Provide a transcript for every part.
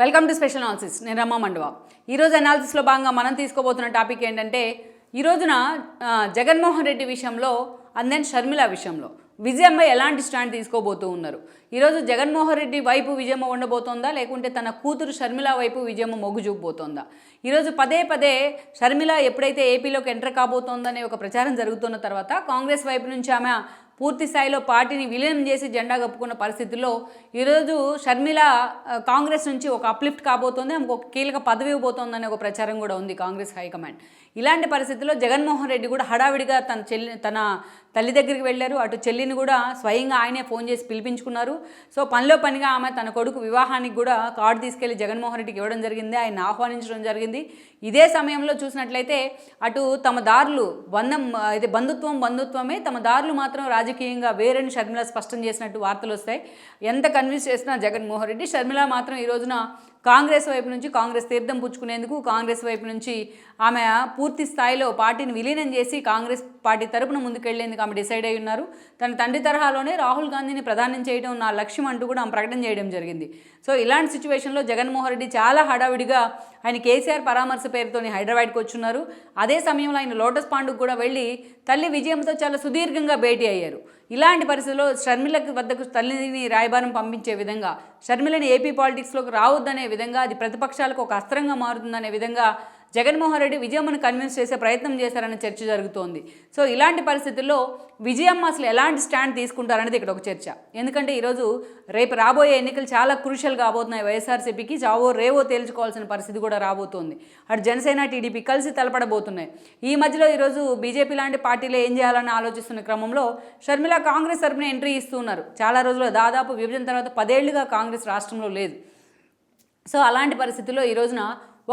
Welcome to special analysis. నేను రమ్మ మండవ. ఈరోజు అనాలిసిస్లో భాగంగా మనం తీసుకోబోతున్న టాపిక్ ఏంటంటే ఈ రోజున జగన్మోహన్ రెడ్డి విషయంలో అండ్ దెన్ షర్మిల విషయంలో విజయమ్మ ఎలాంటి స్టాండ్ తీసుకోబోతూ ఉన్నారు. ఈరోజు జగన్మోహన్ రెడ్డి వైపు విజయమ్మ ఉండబోతోందా, లేకుంటే తన కూతురు షర్మిల వైపు విజయమ్మ మొగ్గు చూపబోతోందా? ఈరోజు పదే పదే షర్మిల ఎప్పుడైతే ఏపీలోకి ఎంటర్ కాబోతోందనే ఒక ప్రచారం జరుగుతున్న తర్వాత కాంగ్రెస్ వైపు నుంచి ఆమె పూర్తి స్థాయిలో పార్టీని విలీనం చేసి జెండా కప్పుకున్న పరిస్థితుల్లో ఈరోజు షర్మిల కాంగ్రెస్ నుంచి ఒక అప్లిఫ్ట్ కాబోతోంది, ఆమెకు ఒక కీలక పదవి ఇవ్వబోతోందనే ఒక ప్రచారం కూడా ఉంది కాంగ్రెస్ హైకమాండ్. ఇలాంటి పరిస్థితుల్లో జగన్మోహన్ రెడ్డి కూడా హడావిడిగా తన తల్లి దగ్గరికి వెళ్ళారు. అటు చెల్లిని కూడా స్వయంగా ఆయనే ఫోన్ చేసి పిలిపించుకున్నారు. సో పనిలో పనిగా ఆమె తన కొడుకు వివాహానికి కూడా కార్డు తీసుకెళ్లి జగన్మోహన్ రెడ్డికి ఇవ్వడం జరిగింది, ఆయన ఆహ్వానించడం జరిగింది. ఇదే సమయంలో చూసినట్లయితే అటు తమ దారులు ఇది బంధుత్వమే, తమ దారులు మాత్రం రాజకీయంగా వేరని షర్మిల స్పష్టం చేసినట్టు వార్తలు వస్తాయి. ఎంత కన్విన్స్ చేసినా జగన్మోహన్ రెడ్డి, షర్మిల మాత్రం ఈ రోజున కాంగ్రెస్ వైపు నుంచి కాంగ్రెస్ తీర్థం పుచ్చుకునేందుకు కాంగ్రెస్ వైపు నుంచి ఆమె పూర్తి స్థాయిలో పార్టీని విలీనం చేసి కాంగ్రెస్ పార్టీ తరపున ముందుకెళ్లేందుకు ఆమె డిసైడ్ అయి ఉన్నారు. తన తండ్రి తరహాలోనే రాహుల్ గాంధీని ప్రధానం చేయడం నా లక్ష్యం అంటూ కూడా ఆమె ప్రకటన చేయడం జరిగింది. సో ఇలాంటి సిచ్యువేషన్లో జగన్మోహన్ రెడ్డి చాలా హడావిడిగా ఆయన కేసీఆర్ పరామర్శ పేరుతోని హైదరాబాద్కి వచ్చున్నారు. అదే సమయంలో ఆయన లోటస్ పాండ్కు కూడా వెళ్ళి తల్లి విజయంతో చాలా సుదీర్ఘంగా భేటీ అయ్యారు. ఇలాంటి పరిస్థితుల్లో షర్మిలకి వద్దకు తల్లిని రాయబారం పంపించే విధంగా, షర్మిలని ఏపీ పాలిటిక్స్లోకి రావద్దనే విధంగా, అది ప్రతిపక్షాలకు ఒక అస్త్రంగా మారుతుందనే విధంగా జగన్మోహన్ రెడ్డి విజయమ్మను కన్విన్స్ చేసే ప్రయత్నం చేశారనే చర్చ జరుగుతోంది. సో ఇలాంటి పరిస్థితుల్లో విజయమ్మ అసలు ఎలాంటి స్టాండ్ తీసుకుంటారనేది ఇక్కడ ఒక చర్చ. ఎందుకంటే ఈరోజు రేపు రాబోయే ఎన్నికలు చాలా క్రూషియల్ కాబోతున్నాయి. వైఎస్ఆర్సీపీకి చావో రేవో తేల్చుకోవాల్సిన పరిస్థితి కూడా రాబోతోంది. అటు జనసేన టీడీపీ కలిసి తలపడబోతున్నాయి. ఈ మధ్యలో ఈరోజు బీజేపీ లాంటి పార్టీలు ఏం చేయాలని ఆలోచిస్తున్న క్రమంలో షర్మిల కాంగ్రెస్ తరపున ఎంట్రీ ఇస్తున్నారు. చాలా రోజులు దాదాపు విభజన తర్వాత 10 ఏళ్లుగా కాంగ్రెస్ రాష్ట్రంలో లేదు. సో అలాంటి పరిస్థితుల్లో ఈ రోజున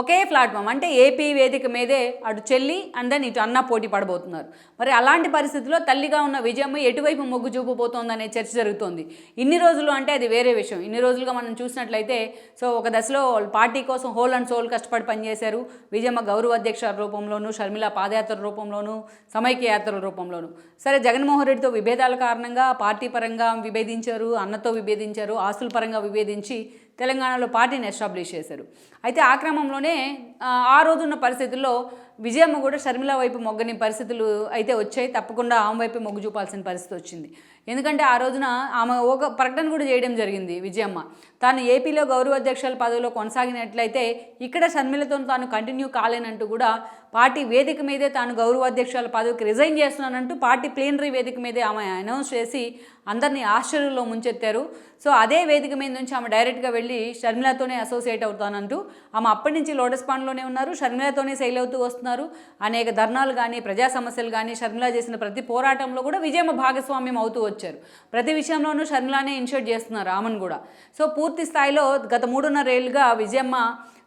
ఒకే ప్లాట్ఫామ్ అంటే ఏపీ వేదిక మీదే అటు చెల్లి అండ్ దెన్ ఇటు అన్న పోటీ పడబోతున్నారు. మరి అలాంటి పరిస్థితుల్లో తల్లిగా ఉన్న విజయమ్మ ఎటువైపు మొగ్గు చూపబోతోందనే చర్చ జరుగుతోంది. ఇన్ని రోజులు అంటే అది వేరే విషయం. ఇన్ని రోజులుగా మనం చూసినట్లయితే సో ఒక దశలో పార్టీ కోసం హోల్ అండ్ సోల్ కష్టపడి పనిచేశారు. విజయమ్మ గౌరవ అధ్యక్ష రూపంలోనూ, షర్మిల పాదయాత్ర రూపంలోనూ, సమైక్య యాత్రల రూపంలోనూ. సరే, జగన్మోహన్ రెడ్డితో విభేదాల కారణంగా పార్టీ పరంగా విభేదించారు, అన్నతో విభేదించారు, ఆస్తుల పరంగా విభేదించి తెలంగాణలో పార్టీని ఎస్టాబ్లిష్ చేశారు. అయితే ఆ క్రమంలోనే ఆ రోజున్న పరిస్థితుల్లో విజయమ్మ కూడా షర్మిల వైపు మొగ్గని పరిస్థితులు అయితే వచ్చాయి. తప్పకుండా ఆమె వైపు మొగ్గు చూపాల్సిన పరిస్థితి వచ్చింది. ఎందుకంటే ఆ రోజున ఆమె ఒక ప్రకటన కూడా చేయడం జరిగింది విజయమ్మ. తాను ఏపీలో గౌరవ అధ్యక్షుల పదవిలో కొనసాగినట్లయితే ఇక్కడ షర్మిలతో తాను కంటిన్యూ కాలేనంటూ కూడా పార్టీ వేదిక మీదే తాను గౌరవ అధ్యక్షుల పదవికి రిజైన్ చేస్తున్నానంటూ పార్టీ ప్లీనరీ వేదిక మీదే ఆమె అనౌన్స్ చేసి అందరినీ ఆశ్చర్యంలో ముంచెత్తారు. సో అదే వేదిక మీద నుంచి ఆమె డైరెక్ట్గా వెళ్ళి షర్మిలతోనే అసోసియేట్ అవుతానంటూ ఆమె అప్పటి నుంచి లోటస్ పాండ్లోనే ఉన్నారు, షర్మిలతోనే సెయిల్ అవుతూ వస్తున్నారు. అనేక ధర్నాలు కానీ, ప్రజా సమస్యలు కానీ, షర్మిల చేసిన ప్రతి పోరాటంలో కూడా విజయమ్మ భాగస్వామ్యం అవుతూ వచ్చారు. ప్రతి విషయంలోనూ షర్మిలానే ఇన్షర్ట్ చేస్తున్నారు ఆమెను కూడా. సో పూర్తి స్థాయిలో గత 3.5 ఏళ్ళుగా విజయమ్మ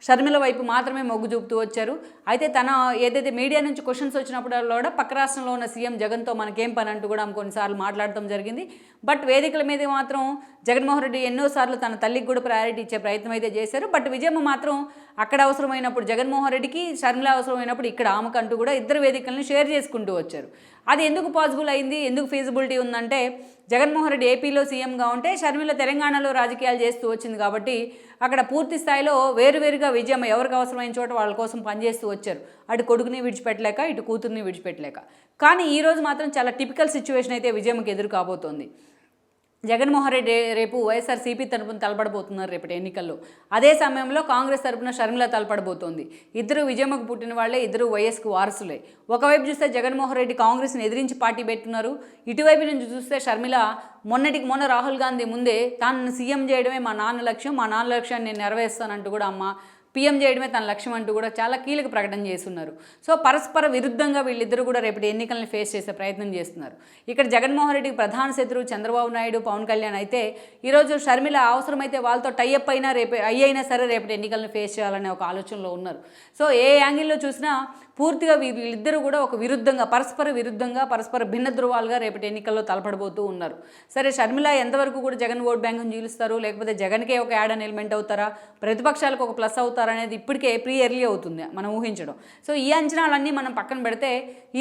షర్మిల వైపు మాత్రమే మొగ్గు చూపుతూ వచ్చారు. అయితే తన ఏదైతే మీడియా నుంచి క్వశ్చన్స్ వచ్చినప్పుడు కూడా పక్క రాష్ట్రంలో ఉన్న సీఎం జగన్తో మనకేం పని అంటూ కూడా ఆమె కొన్నిసార్లు మాట్లాడటం జరిగింది. బట్ వేదికల మీద మాత్రం జగన్మోహన్ రెడ్డి ఎన్నోసార్లు తన తల్లికి కూడా ప్రయారిటీ ఇచ్చే ప్రయత్నం అయితే చేశారు. బట్ విజయమ్మ మాత్రం అక్కడ అవసరమైనప్పుడు జగన్మోహన్ రెడ్డికి, షర్మిల అవసరమైనప్పుడు ఇక్కడ ఆమెకంటూ కూడా ఇద్దరు వేదికలను షేర్ చేసుకుంటూ వచ్చారు. అది ఎందుకు పాసిబుల్ అయింది, ఎందుకు ఫీజిబిలిటీ ఉందంటే జగన్మోహన్ రెడ్డి ఏపీలో సీఎంగా ఉంటే షర్మిల తెలంగాణలో రాజకీయాలు చేస్తూ వచ్చింది కాబట్టి అక్కడ పూర్తి స్థాయిలో వేరువేరుగా విజయమ్మ ఎవరికి అవసరమైన చోట వాళ్ళ కోసం పనిచేస్తూ వచ్చారు. అటు కొడుకుని విడిచిపెట్టలేక, ఇటు కూతుర్ని విడిచిపెట్టలేక. కానీ ఈరోజు మాత్రం చాలా టిపికల్ సిచ్యువేషన్ అయితే విజయమ్మకి ఎదురు కాబోతోంది. జగన్మోహన్ రెడ్డి రేపు వైఎస్ఆర్సీపీ తరపున తలపడబోతున్నారు రేపటి ఎన్నికల్లో. అదే సమయంలో కాంగ్రెస్ తరపున షర్మిల తలపడబోతోంది. ఇద్దరు విజయమ్మకు పుట్టిన వాళ్ళే, ఇద్దరు వైఎస్కు వారసులే. ఒకవైపు చూస్తే జగన్మోహన్ రెడ్డి కాంగ్రెస్ని ఎదిరించి పార్టీ పెట్టున్నారు. ఇటువైపు నుంచి చూస్తే షర్మిల మొన్న రాహుల్ గాంధీ ముందే తాను సీఎం చేయడమే మా నాన్న లక్ష్యం, మా నాన్న లక్ష్యాన్ని నేను నెరవేరుస్తానంటూ కూడా అమ్మ పీఎం చేయడమే తన లక్ష్యం అంటూ కూడా చాలా కీలక ప్రకటన చేస్తున్నారు. సో పరస్పర విరుద్ధంగా వీళ్ళిద్దరూ కూడా రేపటి ఎన్నికలను ఫేస్ చేసే ప్రయత్నం చేస్తున్నారు. ఇక్కడ జగన్మోహన్ రెడ్డికి ప్రధాన శత్రువు చంద్రబాబు నాయుడు, పవన్ కళ్యాణ్ అయితే ఈరోజు షర్మిల అవసరమైతే వాళ్ళతో టైఅప్ అయినా అయినా సరే రేపటి ఎన్నికలను ఫేస్ చేయాలనే ఒక ఆలోచనలో ఉన్నారు. సో ఏ యాంగిల్లో చూసినా పూర్తిగా వీళ్ళిద్దరూ కూడా ఒక పరస్పర భిన్న ధృవాలుగా రేపటి ఎన్నికల్లో తలపడబోతూ ఉన్నారు. సరే, షర్మిల ఎంతవరకు కూడా జగన్ ఓట్ బ్యాంకును చీలుస్తారు, లేకపోతే జగన్కే ఒక యాడ్ అన్ ఎలిమెంట్ అవుతారా, ప్రతిపక్షాలకు ఒక ప్లస్ అవుతారా అనేది ఇప్పటికే ప్రీ ఎర్లీ అవుతుంది మనం ఊహించడం. సో ఈ అంచనాలన్నీ మనం పక్కన పెడితే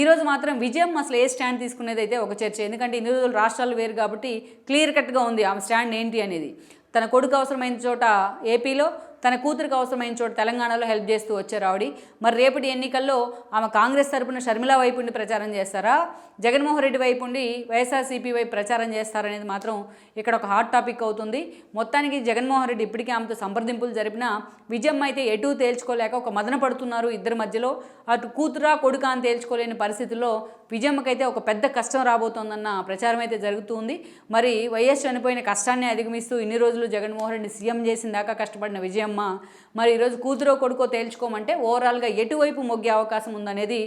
ఈరోజు మాత్రం విజయం అసలు ఏ స్టాండ్ తీసుకునేది అయితే ఒక చర్చ. ఎందుకంటే ఇన్ని రోజులు రాష్ట్రాలు వేరు కాబట్టి క్లియర్ కట్గా ఉంది ఆమె స్టాండ్ ఏంటి అనేది. తన కొడుకు అవసరమైన చోట ఏపీలో, తన కూతురికి అవసరమైన చోట తెలంగాణలో హెల్ప్ చేస్తూ వచ్చారు ఆవిడ. మరి రేపటి ఎన్నికల్లో ఆమె కాంగ్రెస్ తరపున షర్మిల వైపు ఉండి ప్రచారం చేస్తారా, జగన్మోహన్ రెడ్డి వైపు ఉండి వైఎస్ఆర్సీపీ వైపు ప్రచారం చేస్తారనేది మాత్రం ఇక్కడ ఒక హాట్ టాపిక్ అవుతుంది. మొత్తానికి జగన్మోహన్ రెడ్డి ఇప్పటికీ ఆమెతో సంప్రదింపులు జరిపినా విజయమ్మ అయితే ఎటూ తేల్చుకోలేక ఒక మదన పడుతున్నారు ఇద్దరి మధ్యలో. అటు కూతురా కొడుకా అని తేల్చుకోలేని పరిస్థితుల్లో విజయమ్మకైతే ఒక పెద్ద కష్టం రాబోతోందన్న ప్రచారం అయితే జరుగుతుంది. మరి వైఎస్ చనిపోయిన కష్టాన్ని అధిగమిస్తూ ఇన్ని రోజులు జగన్మోహన్ రెడ్డి సీఎం చేసిన దాకా కష్టపడిన విజయమ్మ మరి ఈరోజు కూతురో కొడుకో తేల్చుకోమంటే ఓవరాల్గా ఎటువైపు మొగ్గే అవకాశం ఉందనేది